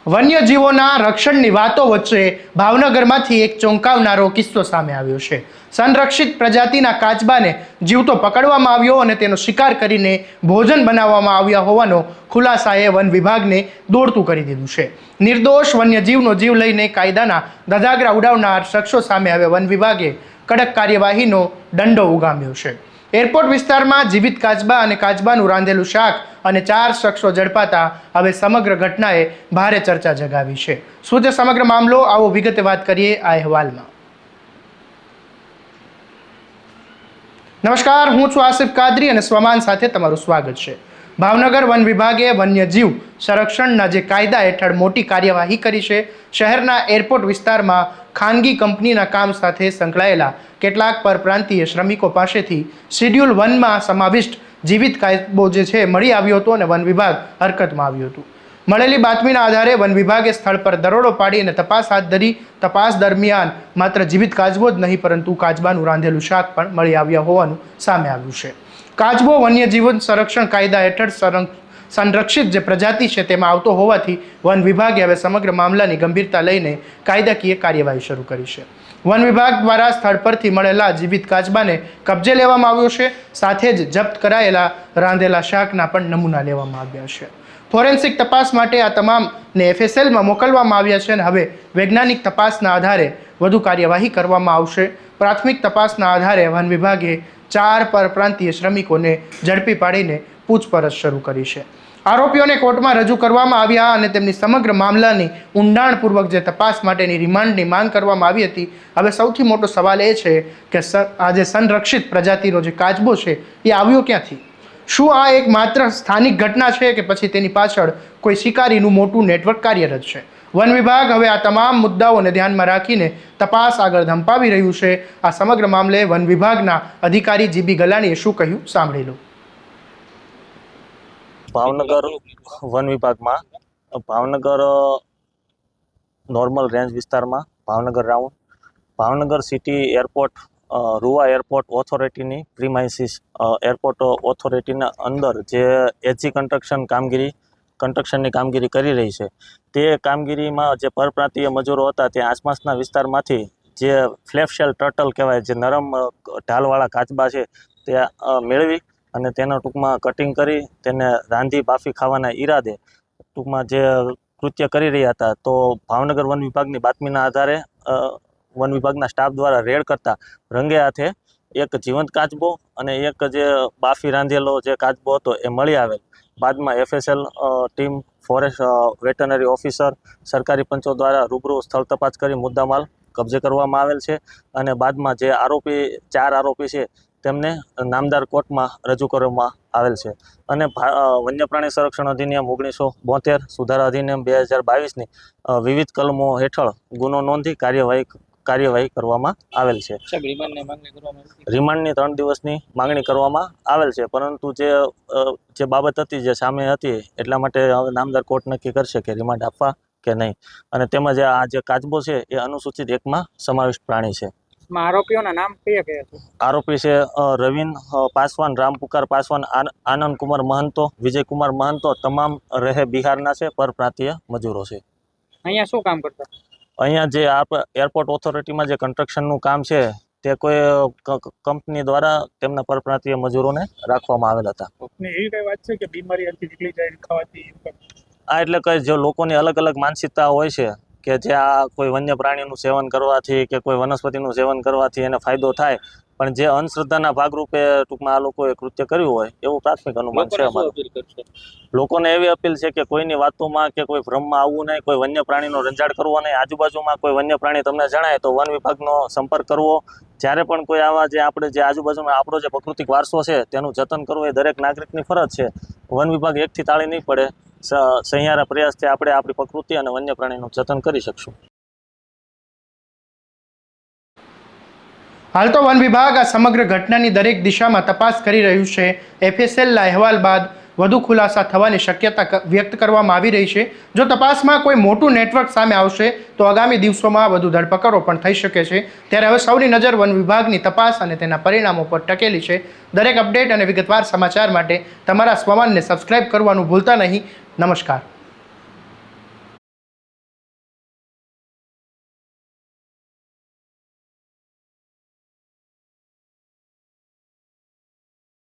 વન્યજીવોના રક્ષણની વાતો વચ્ચે ભાવનગરમાંથી એક ચોંકાવનારો કિસ્સો સામે આવ્યો છે। સંરક્ષિત પ્રજાતિના કાચબાને જીવતો પકડવામાં આવ્યો અને તેનો શિકાર કરીને ભોજન બનાવવામાં આવ્યા હોવાનો ખુલાસાએ વન વિભાગને દોડતું કરી દીધું છે। નિર્દોષ વન્યજીવનો જીવ લઈને કાયદાના ધજાગરા ઉડાવનાર શખ્સો સામે હવે વન વિભાગે કડક કાર્યવાહીનો દંડો ઉગામ્યો છે। એરપોર્ટ વિસ્તારમાં જીવિત કાચબા અને કાચબાનું રાંધેલું શાક અને 4 શખ્સો ઝડપાતા હવે સમગ્ર ઘટનાએ ભારે ચર્ચા જગાવી છે। શું તે સમગ્ર મામલો, આવો વિગતે વાત કરીએ આ અહેવાલમાં। નમસ્કાર, હું છું આસિફ કાદરી અને સ્વમાન સાથે તમારું સ્વાગત છે। ભાવનગર વન વિભાગે વન્યજીવ સંરક્ષણના જે કાયદા હેઠળ મોટી કાર્યવાહી કરી છે। શહેરના એરપોર્ટ વિસ્તારમાં ખાનગી કંપનીના કામ સાથે સંકળાયેલા કેટલાક પરપ્રાંતીય શ્રમિકો પાસેથી શેડ્યુલ 1માં સમાવિષ્ટ જીવિત કાચબો જે છે મળી આવ્યો હતો અને વન વિભાગ હરકતમાં આવ્યું હતું। મળેલી બાતમીના આધારે વન વિભાગે સ્થળ પર દરોડો પાડી અને તપાસ હાથ ધરી। તપાસ દરમિયાન માત્ર જીવિત કાચબો જ નહીં પરંતુ કાચબાનું રાંધેલું શાક પણ મળી આવ્યા હોવાનું સામે આવ્યું છે। કાચબો વન્યજીવન સંરક્ષણ કાયદા હેઠળ સંરક્ષિત જે પ્રજાતિ છે તેમાં આવતો હોવાથી વન વિભાગે હવે સમગ્ર મામલાની ગંભીરતા લઈને કાયદાકીય કાર્યવાહી શરૂ કરી છે। વન વિભાગ દ્વારા સ્થળ પરથી મળેલા જીવિત કાચબાને કબજે લેવામાં આવ્યો છે, સાથે જ જપ્ત કરાયેલા રાંધેલા શાકના પણ નમૂના લેવામાં આવ્યા છે। ફોરેન્સિક તપાસ માટે આ તમામને FSLમાં મોકલવામાં આવ્યા છે અને હવે વૈજ્ઞાનિક તપાસના આધારે વધુ કાર્યવાહી કરવામાં આવશે। પ્રાથમિક તપાસના આધારે વન વિભાગે 4 પરપ્રાંતીય શ્રમિકોને ઝડપી પાડીને પૂછપરછ શરૂ કરી છે। આરોપીઓને કોર્ટમાં રજૂ કરવામાં આવ્યા અને તેમની સમગ્ર મામલાની ઊંડાણપૂર્વક જે તપાસ માટેની રિમાન્ડની માંગ કરવામાં આવી હતી। હવે સૌથી મોટો સવાલ એ છે કે આ જે સંરક્ષિત પ્રજાતિનો જે કાચબો છે એ આવ્યો ક્યાંથી? શું આ એક માત્ર સ્થાનિક ઘટના છે કે પછી તેની પાછળ કોઈ શિકારીનું મોટું નેટવર્ક કાર્યરત છે? વન વિભાગ હવે આ તમામ મુદ્દાઓને ધ્યાનમાં રાખીને તપાસ આગળ ધંપાવી રહ્યું છે। આ સમગ્ર મામલે વન વિભાગના અધિકારી જીબી ગલાણીએ શું કહ્યું, સાંભળી લો। ભાવનગર વન વિભાગમાં ભાવનગર નોર્મલ રેન્જ વિસ્તારમાં Bhavnagar round, Bhavnagar city airport, Ruva airport ઓથોરિટીની પ્રીમાઇસીસ એરપોર્ટ ઓથોરિટીના અંદર જે એજી કન્સ્ટ્રક્શનની કામગીરી કરી રહી છે તે કામગીરીમાં જે પરપ્રાંતીય મજૂરો હતા તે આસપાસના વિસ્તારમાંથી જે ફ્લેપશેલ ટર્ટલ કહેવાય, જે નરમ ઢાલવાળા કાચબા છે તે મેળવી અને તેના ટૂંકમાં કટિંગ કરી તેને રાંધી બાફી ખાવાના ઈરાદે ટૂંકમાં જે કૃત્ય કરી રહ્યા હતા। તો ભાવનગર વન વિભાગની બાતમીના આધારે વન વિભાગના સ્ટાફ દ્વારા રેડ કરતા રંગે હાથે એક જીવંત કાચબો અને એક જે બાફી રાંધેલો જે કાચબો હતો એ મળી આવેલ। બાદમાં FSL team, forest veterinary officer, સરકારી પંચો દ્વારા રૂબરૂ સ્થળ તપાસ કરી મુદ્દામાલ કબજે કરવામાં આવેલ છે અને બાદમાં જે 4 આરોપી છે તેમને નામદાર કોર્ટમાં રજૂ કરવામાં આવેલ છે અને વન્ય પ્રાણી સંરક્ષણ અધિનિયમ 1972, સુધારા અધિનિયમ 2022ની વિવિધ કલમો હેઠળ ગુનો નોંધી કાર્યવાહી કરવામાં આવેલ છે। રિમાન્ડની 3 દિવસની માંગણી કરવામાં આવેલ છે, પરંતુ જે બાબત હતી જે સામે હતી એટલા માટે હવે નામદાર કોર્ટ નક્કી કરશે કે રિમાન્ડ આપવા કે નહીં। અને તેમજ આ જે કાચબો છે એ અનુસૂચિત 1માં સમાવિષ્ટ પ્રાણી છે। આરોપીઓના નામ કયા છે? આરોપી છે રવિન પાસવાન, રામપુકાર પાસવાન, આનંદ કુમાર મહંતો, વિજય કુમાર મહંતો, તમામ રહે બિહારના છે, પરપ્રાંતીય મજૂરો છે। અહીંયા શું કામ કરતા? અહીંયા જે એરપોર્ટ ઓથોરિટીમાં જે કન્સ્ટ્રક્શનનું કામ છે તે કોઈ કંપની દ્વારા તેમના પરપ્રાંતીય મજૂરોને રાખવામાં આવેલ હતા। એવી કઈ વાત છે કે બીમારી નીકળી જાય ખાવાથી? એટલે કે જો લોકોની અલગ અલગ માનસિકતા હોય છે કે જે આ કોઈ વન્ય પ્રાણીનું સેવન કરવાથી કે કોઈ વનસ્પતિનું સેવન કરવાથી એને ફાયદો થાય, પણ જે અંધશ્રદ્ધાના ભાગરૂપે ટૂંકમાં આ લોકોએ કૃત્ય કર્યું હોય એવું પ્રાથમિક અનુમાન છે અમારું। લોકોને એવી અપીલ છે કે કોઈની વાતોમાં કે કોઈ ભ્રમમાં આવવું નહીં, કોઈ વન્ય પ્રાણીનો રંજાડ કરવો નહીં। આજુબાજુમાં કોઈ વન્ય પ્રાણી તમને જણાય તો વન વિભાગનો સંપર્ક કરવો। જ્યારે પણ કોઈ આવા જે આપણે જે આજુબાજુમાં આપણો જે પ્રાકૃતિક વારસો છે તેનું જતન કરવું એ દરેક નાગરિકની ફરજ છે। વન વિભાગ એકથી તાળી નહીં પડે, સહિયારા પ્રયાસથી આપણે આપણી પ્રકૃતિ અને વન્ય પ્રાણીનું જતન કરી શકશું। હાલ તો વન વિભાગ આ સમગ્ર ઘટનાની દરેક દિશામાં તપાસ કરી રહ્યું છે। FSLના અહેવાલ બાદ વધુ ખુલાસા થવાની શક્યતા વ્યક્ત કરવામાં આવી રહી છે। જો તપાસમાં કોઈ મોટું નેટવર્ક સામે આવશે તો આગામી દિવસોમાં વધુ ધરપકડો પણ થઈ શકે છે। ત્યારે હવે સૌની નજર વન વિભાગની તપાસ અને તેના પરિણામો પર ટકેલી છે। દરેક અપડેટ અને વિગતવાર સમાચાર માટે તમારા સ્વમાનને સબસ્ક્રાઇબ કરવાનું ભૂલતા નહીં। નમસ્કાર।